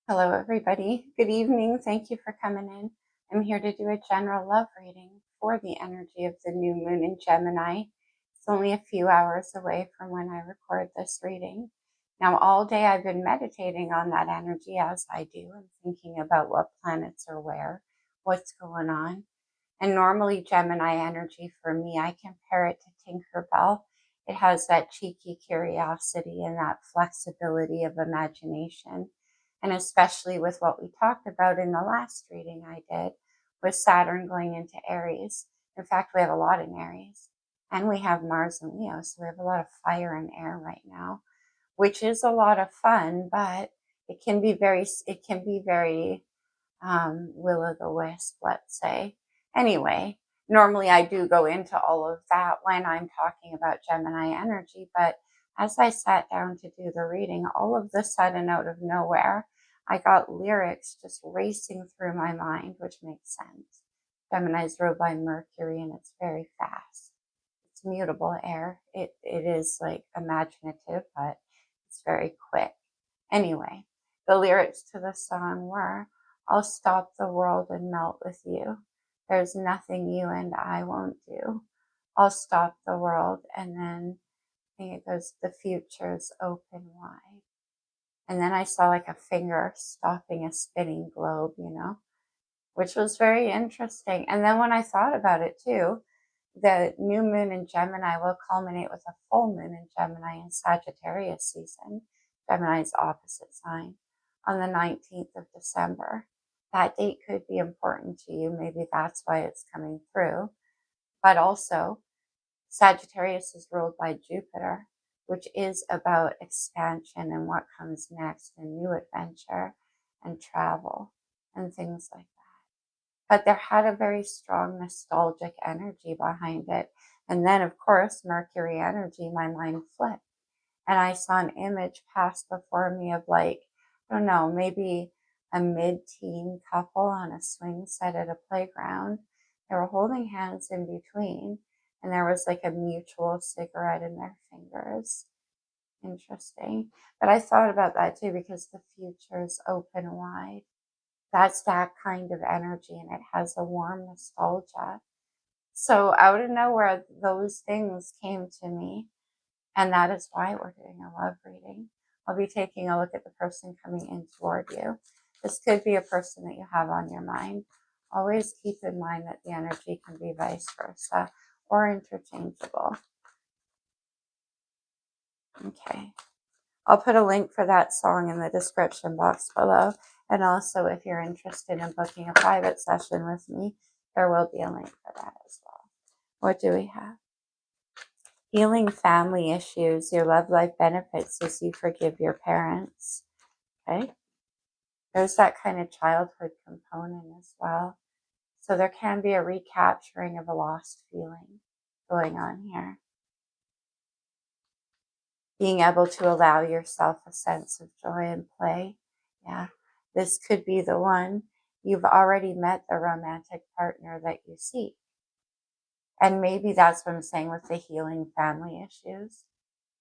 Hello, everybody. Good evening. Thank you for coming in. I'm here to do a general love reading for the energy of the new moon in Gemini. It's only a few hours away from when I record this reading. Now, all day I've been meditating on that energy as I do and thinking about what planets are where, what's going on. And normally, Gemini energy for me, I compare it to Tinkerbell. It has that cheeky curiosity and that flexibility of imagination. And especially with what we talked about in the last reading I did, with Saturn going into Aries. In fact, we have a lot in Aries. And we have Mars and Leo, so we have a lot of fire and air right now, which is a lot of fun, but it can be very will o' the wisp, let's say. Anyway, normally I do go into all of that when I'm talking about Gemini energy, but as I sat down to do the reading, all of the sudden, out of nowhere, I got lyrics just racing through my mind, which makes sense. Gemini is ruled by Mercury and it's very fast. It's mutable air. It is like imaginative, but it's very quick. Anyway, the lyrics to the song were, I'll stop the world and melt with you. There's nothing you and I won't do. I'll stop the world. And then I think it goes, the future's open wide. And then I saw like a finger stopping a spinning globe, which was very interesting. And then when I thought about it too, the new moon in Gemini will culminate with a full moon in Gemini in Sagittarius season, Gemini's opposite sign, on the 19th of December. That date could be important to you. Maybe that's why it's coming through. But also, Sagittarius is ruled by Jupiter, which is about expansion and what comes next and new adventure and travel and things like that. But there had a very strong nostalgic energy behind it. And then, of course, Mercury energy, my mind flipped. And I saw an image pass before me of like, I don't know, maybe a mid-teen couple on a swing set at a playground. They were holding hands in between, and there was like a mutual cigarette in their fingers. Interesting. But I thought about that too because the future's open wide. That's that kind of energy, and it has a warm nostalgia. So out of nowhere, those things came to me, and that is why we're doing a love reading. I'll be taking a look at the person coming in toward you. This could be a person that you have on your mind. Always keep in mind that the energy can be vice versa or interchangeable. Okay. I'll put a link for that song in the description box below. And also, if you're interested in booking a private session with me, there will be a link for that as well. What do we have? Healing family issues. Your love life benefits as you forgive your parents. Okay. There's that kind of childhood component as well. So there can be a recapturing of a lost feeling going on here. Being able to allow yourself a sense of joy and play. Yeah, this could be the one. You've already met the romantic partner that you seek. And maybe that's what I'm saying with the healing family issues.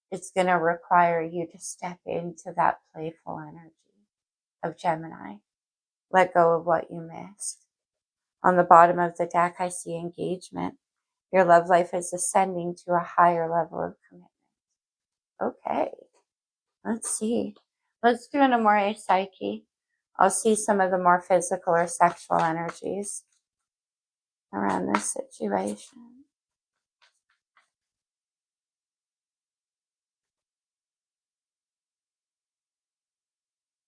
It's going to require you to step into that playful energy of Gemini. Let go of what you missed. On the bottom of the deck, I see engagement. Your love life is ascending to a higher level of commitment. Okay. Let's see. Let's do an Amore Psyche. I'll see some of the more physical or sexual energies around this situation.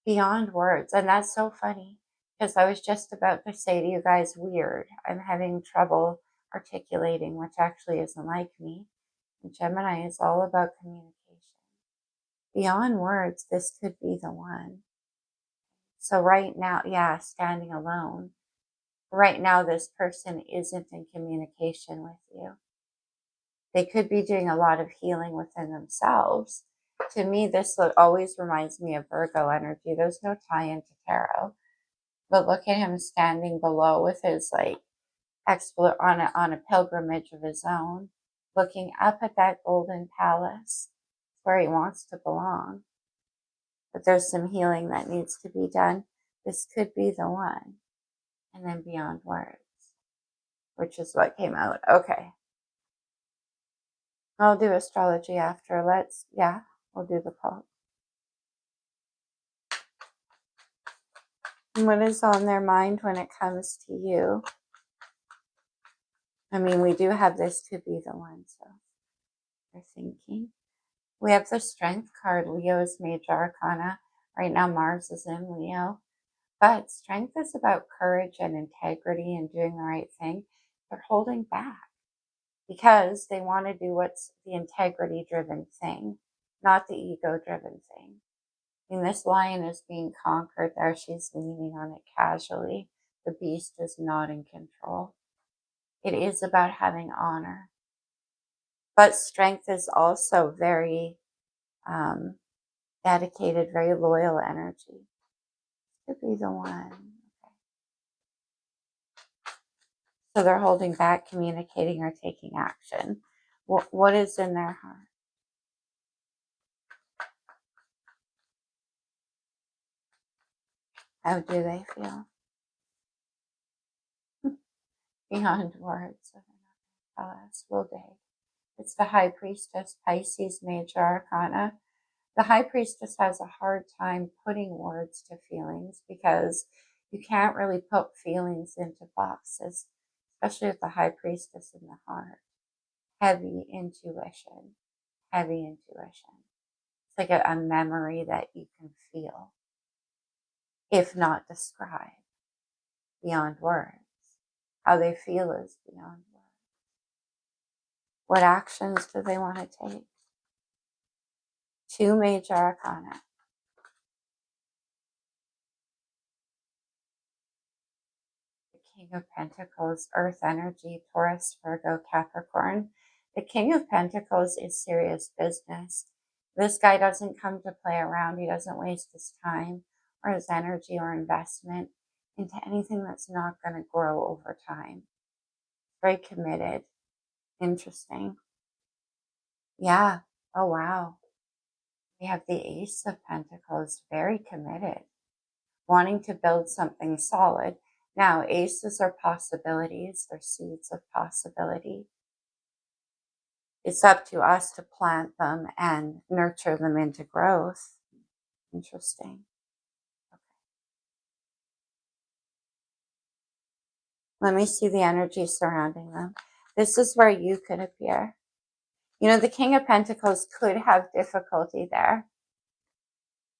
Beyond words. And that's so funny because I was just about to say to you guys, weird. I'm having trouble articulating, which actually isn't like me. And Gemini is all about communication. Beyond words, this could be the one. So right now, yeah, standing alone. Right now, this person isn't in communication with you. They could be doing a lot of healing within themselves. To me, this always reminds me of Virgo energy. There's no tie into tarot. But look at him standing below with his like on a pilgrimage of his own, looking up at that golden palace where he wants to belong. but there's some healing that needs to be done. This could be the one. And then beyond words, which is what came out. Okay. I'll do astrology after. We'll do the cult. And what is on their mind when it comes to you? I mean, we do have this could be the one, so they're thinking. We have the Strength card. Leo is major arcana. Right now, Mars is in Leo. But strength is about courage and integrity and doing the right thing. They're holding back because they want to do what's the integrity-driven thing, not the ego-driven thing. I mean, this lion is being conquered there. She's leaning on it casually. The beast is not in control. It is about having honor. But strength is also very dedicated, very loyal energy. Could be the one. Okay. So they're holding back, communicating, or taking action. What is in their heart? How do they feel? Beyond words. Tell us. We'll dig. It's the High Priestess, Pisces, major arcana. The High Priestess has a hard time putting words to feelings because you can't really put feelings into boxes, especially with the High Priestess in the heart. Heavy intuition. Heavy intuition. It's like a memory that you can feel, if not describe, beyond words. How they feel is beyond words. What actions do they want to take? Two major arcana. The King of Pentacles, Earth energy, Taurus, Virgo, Capricorn. The King of Pentacles is serious business. This guy doesn't come to play around. He doesn't waste his time or his energy or investment into anything that's not going to grow over time. Very committed. Interesting. Yeah. Oh, wow. We have the Ace of Pentacles, very committed, wanting to build something solid. Now, aces are possibilities. They're seeds of possibility. It's up to us to plant them and nurture them into growth. Interesting. Okay. Let me see the energy surrounding them. This is where you could appear. You know, the King of Pentacles could have difficulty there.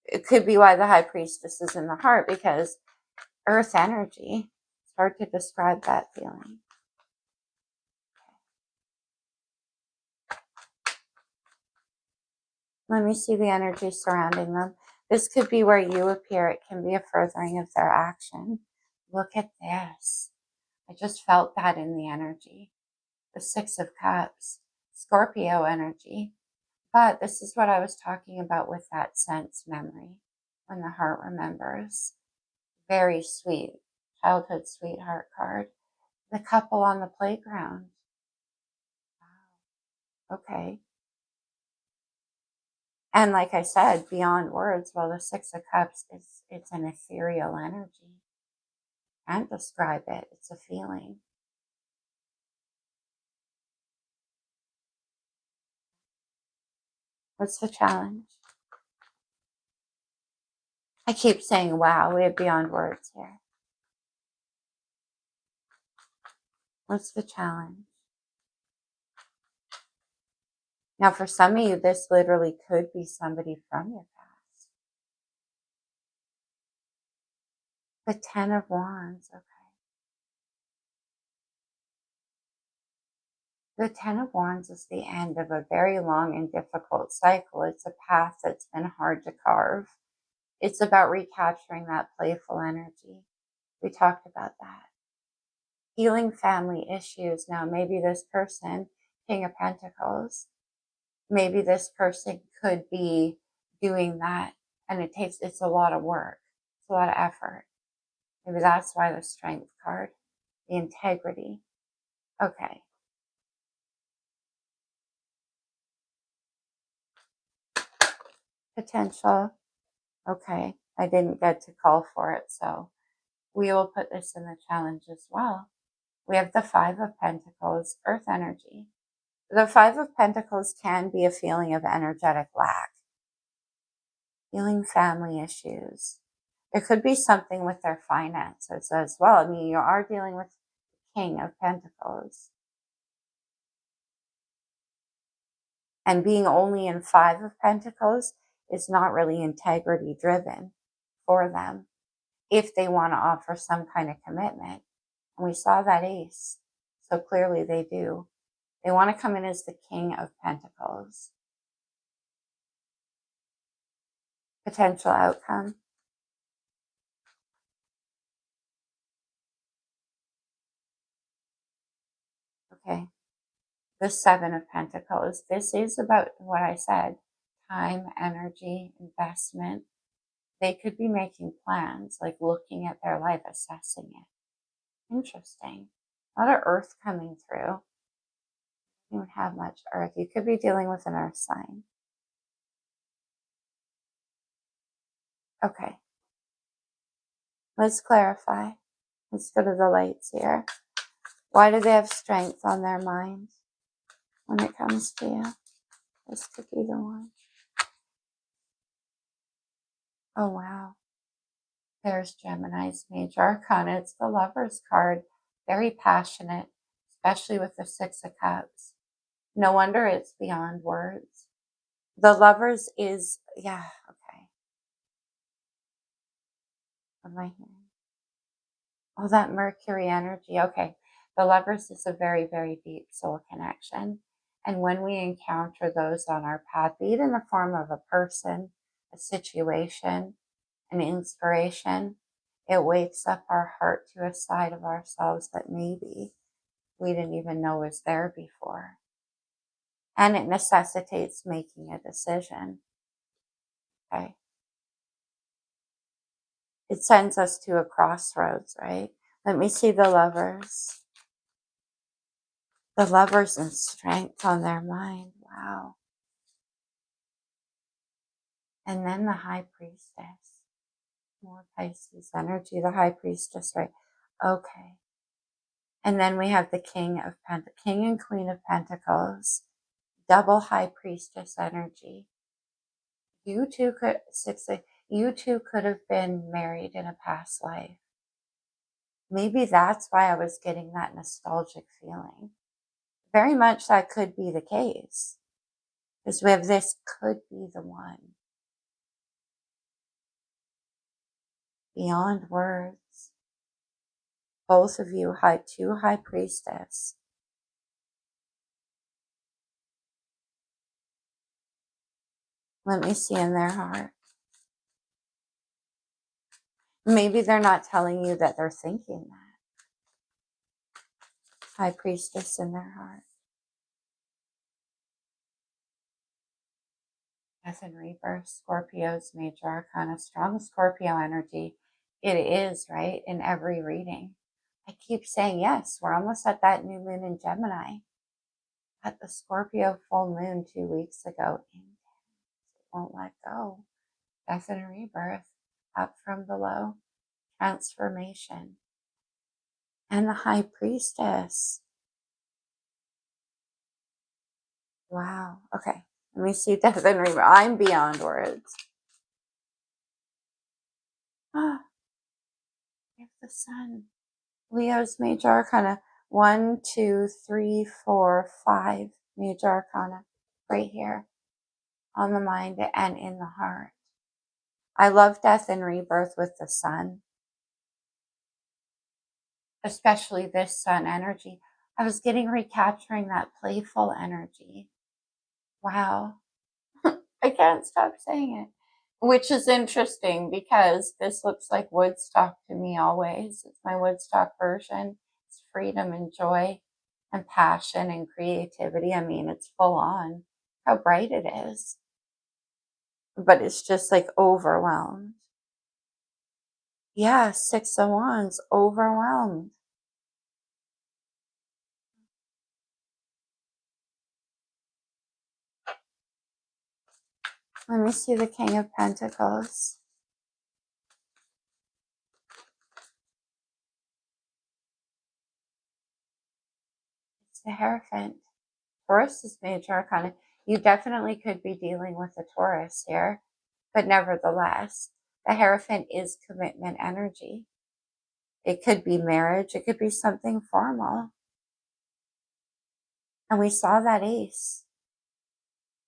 It could be why the High Priestess is in the heart, because Earth energy, it's hard to describe that feeling. Let me see the energy surrounding them. This could be where you appear. It can be a furthering of their action. Look at this. I just felt that in the energy. The Six of Cups, Scorpio energy. But this is what I was talking about with that sense memory, when the heart remembers. Very sweet, childhood sweetheart card. The couple on the playground. Wow. Okay. And like I said, beyond words, well, the Six of Cups it's an ethereal energy. Can't describe it. It's a feeling. What's the challenge? I keep saying, wow, we have beyond words here. What's the challenge? Now, for some of you, this literally could be somebody from your past. The Ten of Wands, okay. The Ten of Wands is the end of a very long and difficult cycle. It's a path that's been hard to carve. It's about recapturing that playful energy. We talked about that. Healing family issues. Now, maybe this person, King of Pentacles, maybe this person could be doing that, and it's a lot of work. It's a lot of effort. Maybe that's why the Strength card, the integrity. Okay. Potential. Okay, I didn't get to call for it, so we will put this in the challenge as well. We have the Five of Pentacles, Earth energy. The Five of Pentacles can be a feeling of energetic lack, feeling family issues. It could be something with their finances as well. I mean, you are dealing with King of Pentacles. And being only in Five of Pentacles is not really integrity driven for them if they want to offer some kind of commitment. And we saw that Ace. So clearly they do. They want to come in as the King of Pentacles. Potential outcome. Okay. The Seven of Pentacles. This is about what I said. Time, energy, investment. They could be making plans, like looking at their life, assessing it. Interesting. A lot of earth coming through. You don't have much earth. You could be dealing with an earth sign. Okay. Let's clarify. Let's go to the lights here. Why do they have strength on their mind when it comes to you? This could be the one. Oh, wow. There's Gemini's major arcana. It's the Lover's card. Very passionate, especially with the Six of Cups. No wonder it's beyond words. The Lovers is, yeah, okay. What am I hearing? Oh, that Mercury energy. Okay. The Lovers is a very, very deep soul connection. And when we encounter those on our path, be it in the form of a person, a situation, an inspiration, it wakes up our heart to a side of ourselves that maybe we didn't even know was there before. And it necessitates making a decision. Okay. It sends us to a crossroads, right? Let me see the Lovers. The Lovers and strength on their mind. Wow. And then the High Priestess. More Pisces energy. The High Priestess, right? Okay. And then we have the King and Queen of Pentacles. Double High Priestess energy. You two could have been married in a past life. Maybe that's why I was getting that nostalgic feeling. Very much that could be the case. Because we have this could be the one. Beyond words. Both of you, two High Priestess. Let me see in their heart. Maybe they're not telling you that they're thinking that. High Priestess in their heart. Death and Rebirth, Scorpio's major arcana, strong Scorpio energy. It is, right, in every reading. I keep saying yes, we're almost at that new moon in Gemini. At the Scorpio full moon 2 weeks ago. It won't let go. Death and rebirth, up from below, transformation. And the High Priestess. Wow. Okay. Let me see death and rebirth. I'm beyond words. Ah, we have the sun. Leo's major arcana. 1, 2, 3, 4, 5 major arcana. Right here on the mind and in the heart. I love death and rebirth with the sun. Especially this sun energy. I was getting recapturing that playful energy. Wow. I can't stop saying it. Which is interesting because this looks like Woodstock to me always. It's my Woodstock version. It's freedom and joy and passion and creativity. I mean, it's full on. How bright it is. But it's just like overwhelmed. Yeah, Six of Wands, overwhelmed. Let me see the King of Pentacles. the Hierophant. Taurus is major arcana. You definitely could be dealing with a Taurus here, but nevertheless, the Hierophant is commitment energy. It could be marriage. It could be something formal. And we saw that Ace.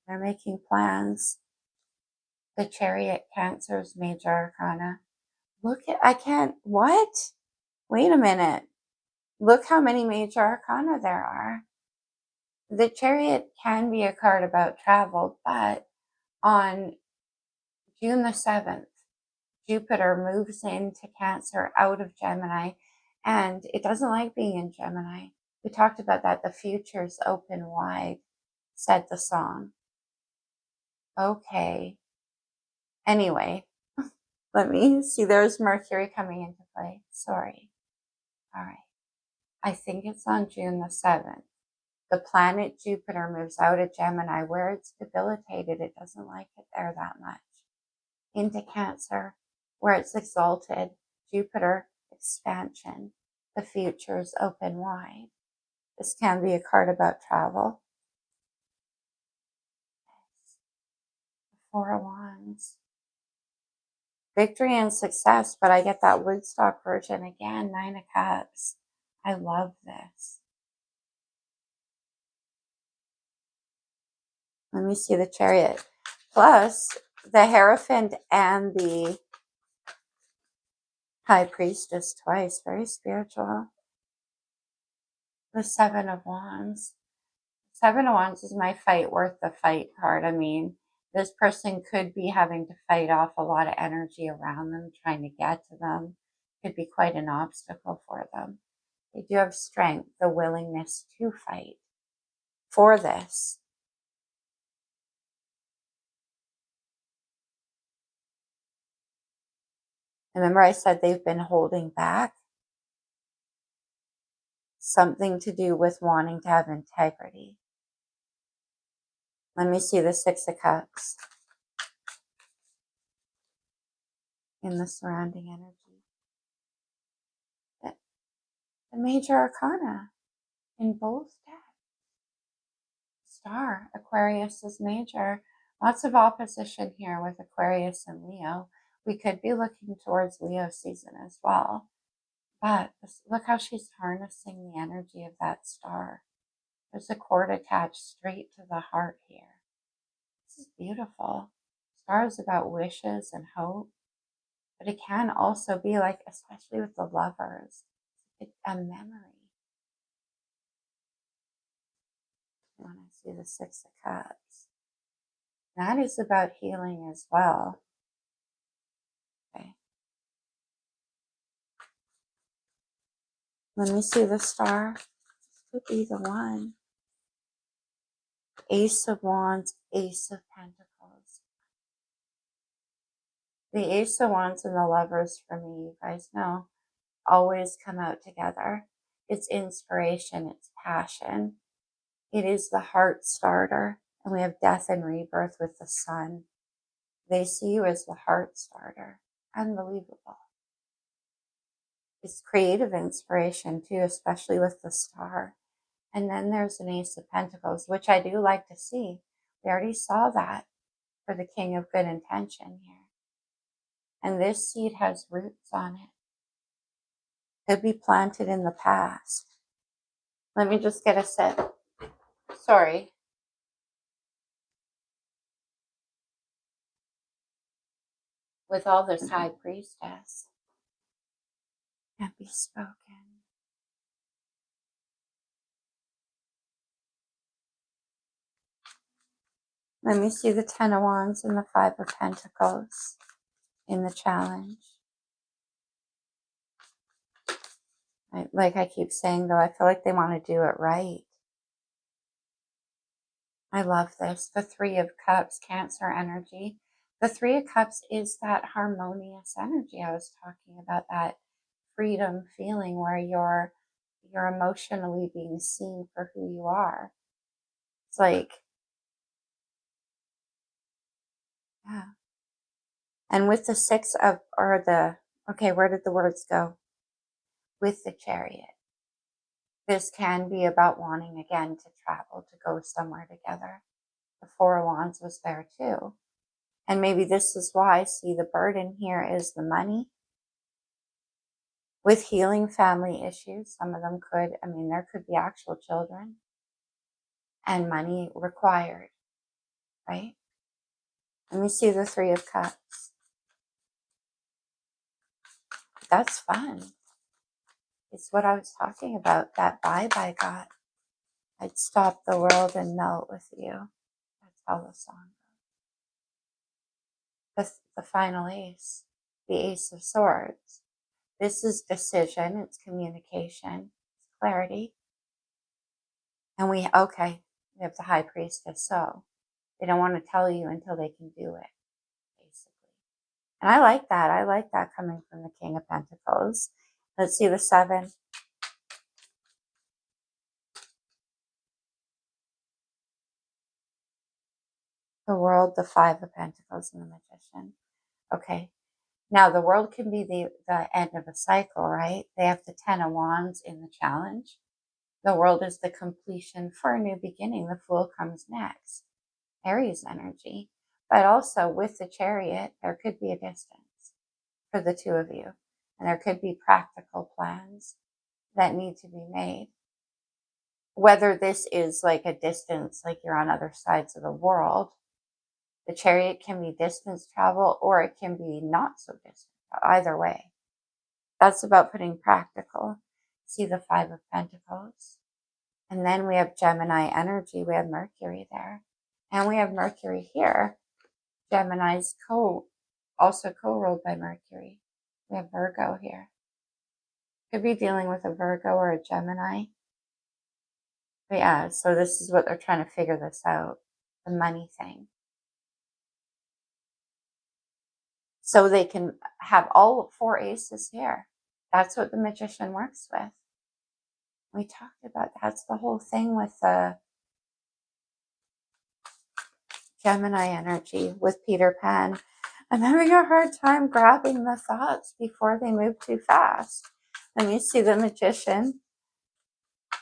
They're making plans. The Chariot, Cancer's major arcana. Look at, I can't, what? Wait a minute. Look how many major arcana there are. The Chariot can be a card about travel, but on June the 7th, Jupiter moves into Cancer out of Gemini, and it doesn't like being in Gemini. We talked about that. The future's open wide, said the song. Okay. Anyway, let me see. There's Mercury coming into play. Sorry. All right. I think it's on June the 7th. The planet Jupiter moves out of Gemini where it's debilitated. It doesn't like it there that much. Into Cancer where it's exalted. Jupiter, expansion. The future's open wide. This can be a card about travel. Four of Wands. Victory and success, but I get that Woodstock version again. 9 of Cups. I love this. Let me see the Chariot. Plus, the Hierophant and the High Priestess twice. Very spiritual. The Seven of Wands. Seven of Wands is my fight worth the fight card. I mean, this person could be having to fight off a lot of energy around them, trying to get to them. Could be quite an obstacle for them. They do have strength, the willingness to fight for this. Remember I said they've been holding back? Something to do with wanting to have integrity. Let me see the Six of Cups in the surrounding energy. The major arcana in both decks. Star, Aquarius is major. Lots of opposition here with Aquarius and Leo. We could be looking towards Leo season as well. But look how she's harnessing the energy of that star. There's a cord attached straight to the heart here. This is beautiful. Star is about wishes and hope. But it can also be like, especially with the lovers, a memory. When I see the Six of Cups, that is about healing as well. Okay. Let me see the star. This could be the one. Ace of Wands, Ace of Pentacles. The Ace of Wands and the lovers, for me, you guys know, always come out together. It's inspiration, it's passion. It is the heart starter. And we have death and rebirth with the sun. They see you as the heart starter. Unbelievable. It's creative inspiration too, especially with the star. And then there's an Ace of Pentacles, which I do like to see. We already saw that for the King of Good Intention here. And this seed has roots on it. Could be planted in the past. Let me just get a sip. Sorry. With all this High Priestess, can't be spoken. Let me see the Ten of Wands and the Five of Pentacles in the challenge. Like I keep saying, though, I feel like they want to do it right. I love this. The Three of Cups, Cancer energy. The Three of Cups is that harmonious energy I was talking about, that freedom feeling where you're emotionally being seen for who you are. It's like, yeah. And with the Six of, or the, okay, where did the words go? With the Chariot. This can be about wanting again to travel, to go somewhere together. The Four of Wands was there too. And maybe this is why, see, the burden here is the money. With healing family issues, some of them could, there could be actual children and money required, right? Let me see the Three of Cups. That's fun. It's what I was talking about, that vibe I got. I'd stop the world and melt with you. That's how the song goes. The final ace, the Ace of Swords. This is decision, it's communication, it's clarity. And we have the High Priestess, so they don't want to tell you until they can do it, basically. And I like that. I like that coming from the King of Pentacles. Let's see the 7. The World, the 5 of Pentacles, and the Magician. Okay. Now, the World can be the end of a cycle, right? They have the 10 of Wands in the challenge. The World is the completion for a new beginning. The Fool comes next. Aries energy. But also with the Chariot, there could be a distance for the two of you. And there could be practical plans that need to be made. Whether this is like a distance, like you're on other sides of the world, the Chariot can be distance travel, or it can be not so distant. Either way, that's about putting practical. See the 5 of Pentacles. And then we have Gemini energy. We have Mercury there. And we have Mercury here. Gemini's also co-ruled by Mercury. We have Virgo here. Could be dealing with a Virgo or a Gemini. But yeah, so this is what they're trying to figure this out. The money thing. So they can have all 4 aces here. That's what the Magician works with. We talked about that's the whole thing with the Gemini energy with Peter Pan. I'm having a hard time grabbing the thoughts before they move too fast. Let me see the Magician.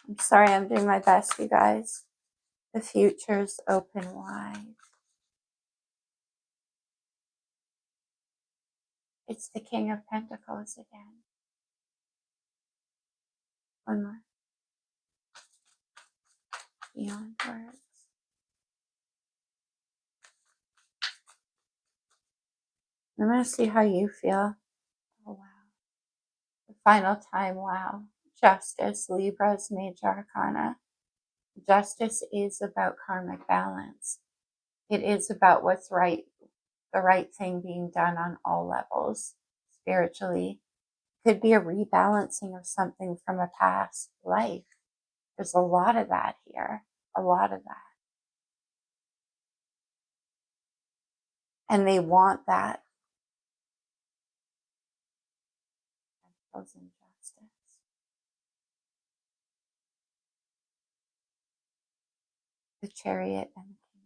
I'm sorry, I'm doing my best, you guys. The future's open wide. It's the King of Pentacles again. One more. Beyond words. I'm going to see how you feel. Oh, wow. The final time, wow. Justice, Libra's major arcana. Justice is about karmic balance. It is about what's right, the right thing being done on all levels. Spiritually, could be a rebalancing of something from a past life. There's a lot of that here, a lot of that. And they want that. Injustice. The Chariot and the King.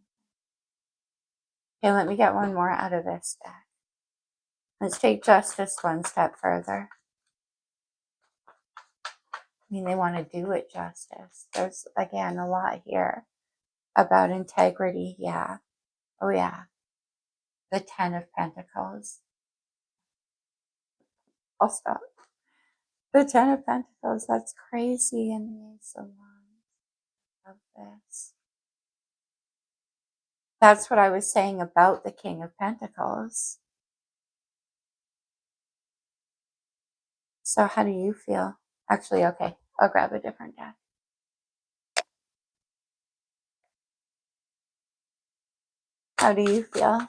Okay, let me get one more out of this deck. Let's take Justice one step further. They want to do it justice. There's, again, a lot here about integrity. Yeah. Oh, yeah. The 10 of Pentacles. I'll stop. The 10 of Pentacles, that's crazy. And the Ace of Wands. Love this. That's what I was saying about the King of Pentacles. So how do you feel? Actually, okay, I'll grab a different deck. How do you feel?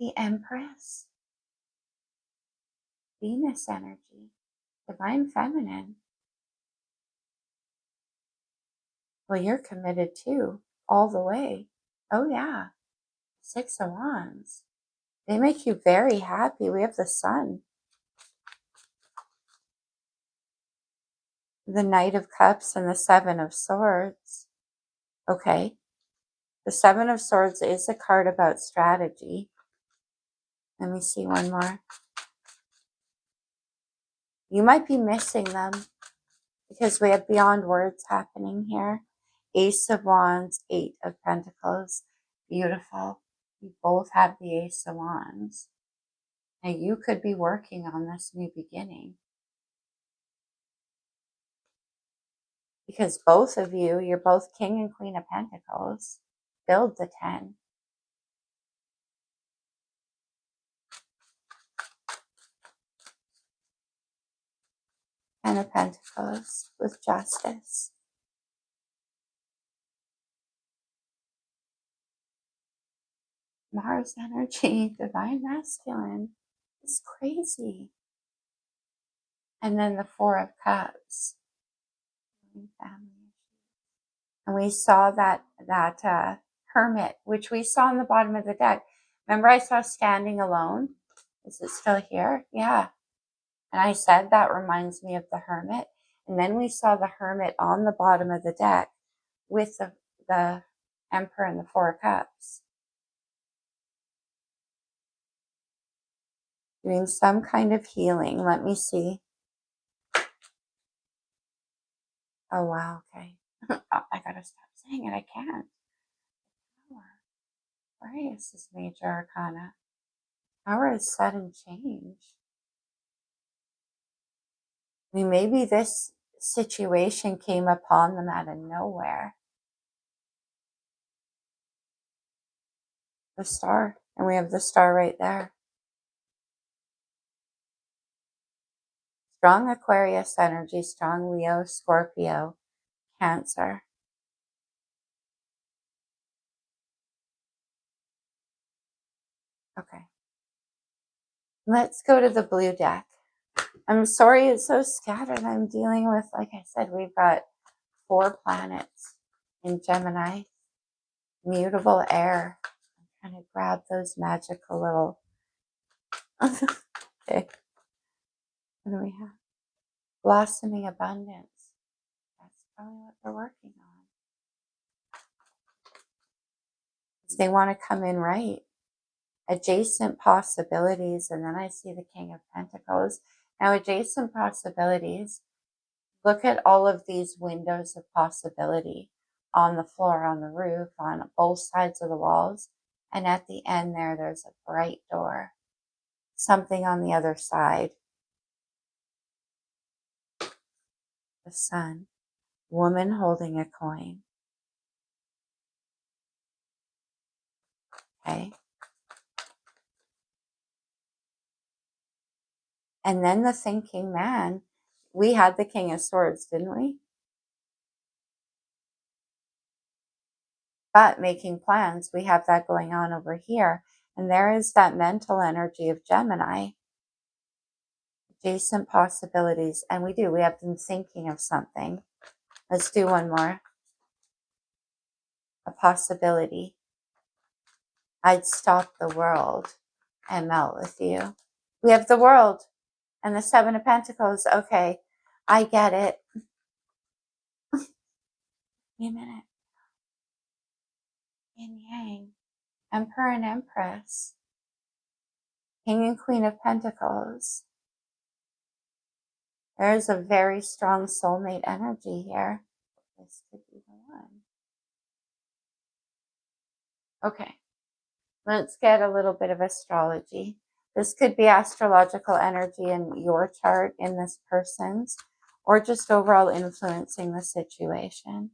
The Empress. Venus energy. Divine Feminine. Well, you're committed too, all the way. Oh, yeah. 6 of Wands. They make you very happy. We have the Sun. The Knight of Cups and the 7 of Swords. Okay. The 7 of Swords is a card about strategy. Let me see one more. You might be missing them because we have beyond words happening here. Ace of Wands, Eight of Pentacles. Beautiful. You both have the Ace of Wands. Now you could be working on this new beginning. Because both of you, you're both King and Queen of Pentacles. Build the 10. Ten of Pentacles with Justice. Mars energy, Divine Masculine. It's crazy. And then the Four of Cups. Family. And we saw that Hermit, which we saw on the bottom of the deck. Remember I saw Standing Alone? Is it still here? Yeah. And I said that reminds me of the Hermit. And then we saw the Hermit on the bottom of the deck with the Emperor and the Four of Cups. Doing some kind of healing. Let me see. Oh, wow. Okay. Oh, I gotta stop saying it. I can't. Aquarius is major arcana. Power is sudden change. I mean, maybe this situation came upon them out of nowhere. The Star. And we have the Star right there. Strong Aquarius energy, strong Leo, Scorpio, Cancer. Okay. Let's go to the blue deck. I'm sorry it's so scattered. I'm dealing with, like I said, we've got 4 planets in Gemini. Mutable air. I'm trying to grab those magical little... Okay. What do we have? Blossoming abundance. That's probably what they're working on. They want to come in right. Adjacent possibilities. And then I see the King of Pentacles. Now, adjacent possibilities. Look at all of these windows of possibility on the floor, on the roof, on both sides of the walls. And at the end there's a bright door. Something on the other side. The Sun. Woman holding a coin. Okay. And then the thinking man. We had the King of Swords, didn't we? But making plans, we have that going on over here. And there is that mental energy of Gemini. Adjacent possibilities. And we have them thinking of something. Let's do one more. A possibility. I'd stop the world and melt with you. We have the World and the Seven of Pentacles. Okay, I get it. Wait a minute. Yin Yang. Emperor and Empress. King and Queen of Pentacles. There's a very strong soulmate energy here. This could be the one. Okay, let's get a little bit of astrology. This could be astrological energy in your chart, in this person's, or just overall influencing the situation.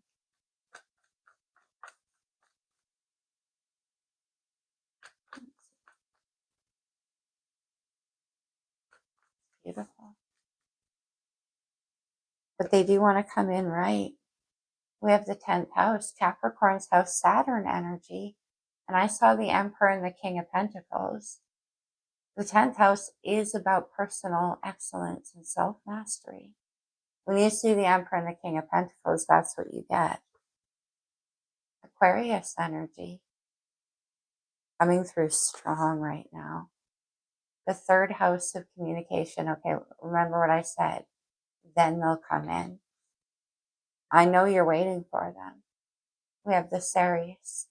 Beautiful. But they do want to come in right. We have the 10th house, Capricorn's house, Saturn energy. And I saw the Emperor and the King of Pentacles. The 10th house is about personal excellence and self-mastery. When you see the Emperor and the King of Pentacles, that's what you get. Aquarius energy. Coming through strong right now. The 3rd house of communication. Okay, remember what I said. Then they'll come in. I know you're waiting for them. We have the Ceres.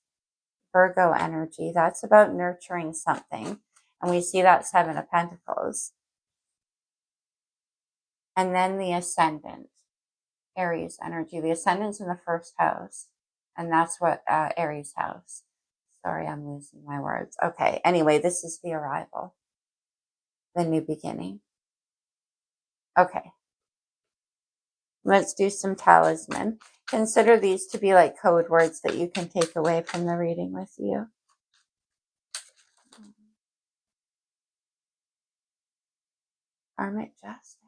Virgo energy. That's about nurturing something. And we see that 7 of Pentacles. And then the ascendant, Aries energy. The ascendant's in the first house, and that's what Aries house. Sorry, I'm losing my words. Okay, anyway, this is the arrival, the new beginning. Okay, let's do some talisman. Consider these to be like code words that you can take away from the reading with you. Karmic justice.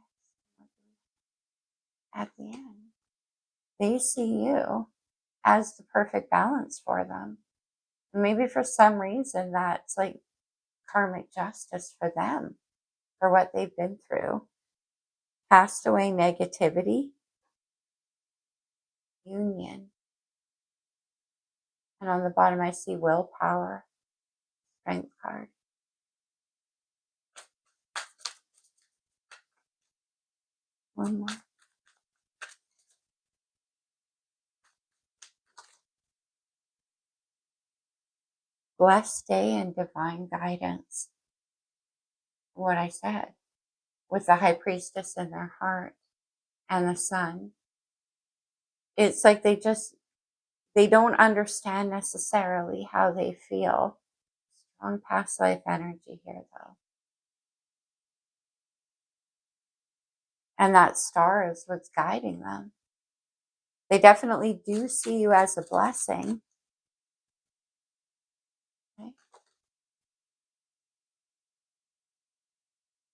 At the end, they see you as the perfect balance for them. Maybe for some reason that's like karmic justice for them, for what they've been through. Passed away negativity, union. And on the bottom, I see willpower, strength card. One more. Blessed day and divine guidance. What I said, with the high priestess in their heart and the sun. It's like they don't understand necessarily how they feel. Strong past life energy here, though. And that star is what's guiding them. They definitely do see you as a blessing. Okay.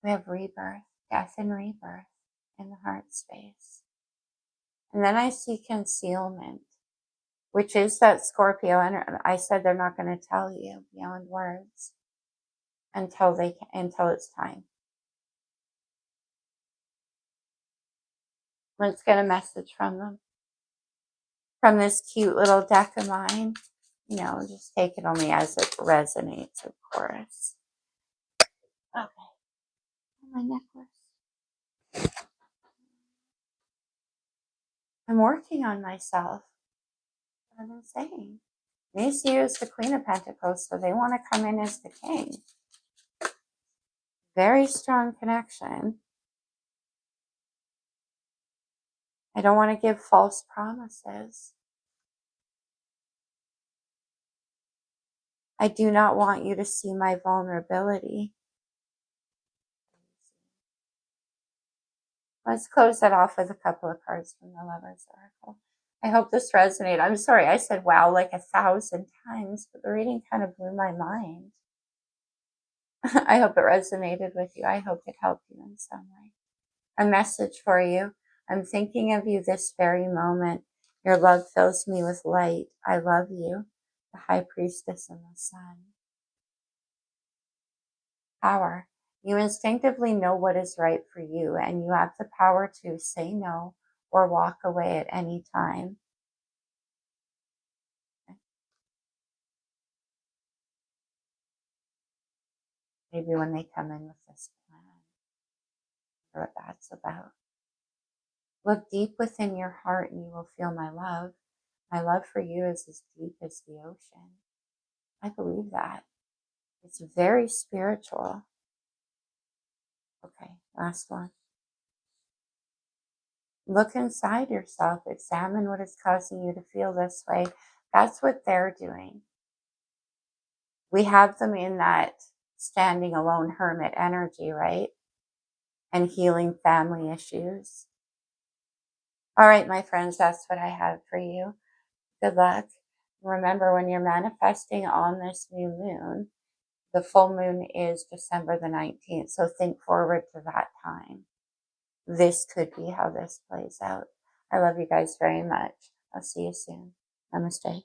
We have rebirth, death and rebirth in the heart space. And then I see concealment, which is that Scorpio energy. I said they're not going to tell you beyond words until it's time. Let's get a message from them. From this cute little deck of mine. You know, just take it only as it resonates, of course. Okay. My necklace. I'm working on myself. What am I saying? They see you as the Queen of Pentacles, so they want to come in as the King. Very strong connection. I don't want to give false promises. I do not want you to see my vulnerability. Let's close that off with a couple of cards from the Lover's Oracle. I hope this resonated. I'm sorry, I said wow like 1,000 times, but the reading kind of blew my mind. I hope it resonated with you. I hope it helped you in some way. A message for you. I'm thinking of you this very moment. Your love fills me with light. I love you. The High Priestess and the Sun. Power. You instinctively know what is right for you, and you have the power to say no or walk away at any time. Maybe when they come in with this plan, or what that's about. Look deep within your heart and you will feel my love. My love for you is as deep as the ocean. I believe that. It's very spiritual. Okay, last one. Look inside yourself. Examine what is causing you to feel this way. That's what they're doing. We have them in that standing alone hermit energy, right? And healing family issues. All right, my friends, that's what I have for you. Good luck. Remember, when you're manifesting on this new moon, the full moon is December the 19th. So think forward to that time. This could be how this plays out. I love you guys very much. I'll see you soon. Namaste.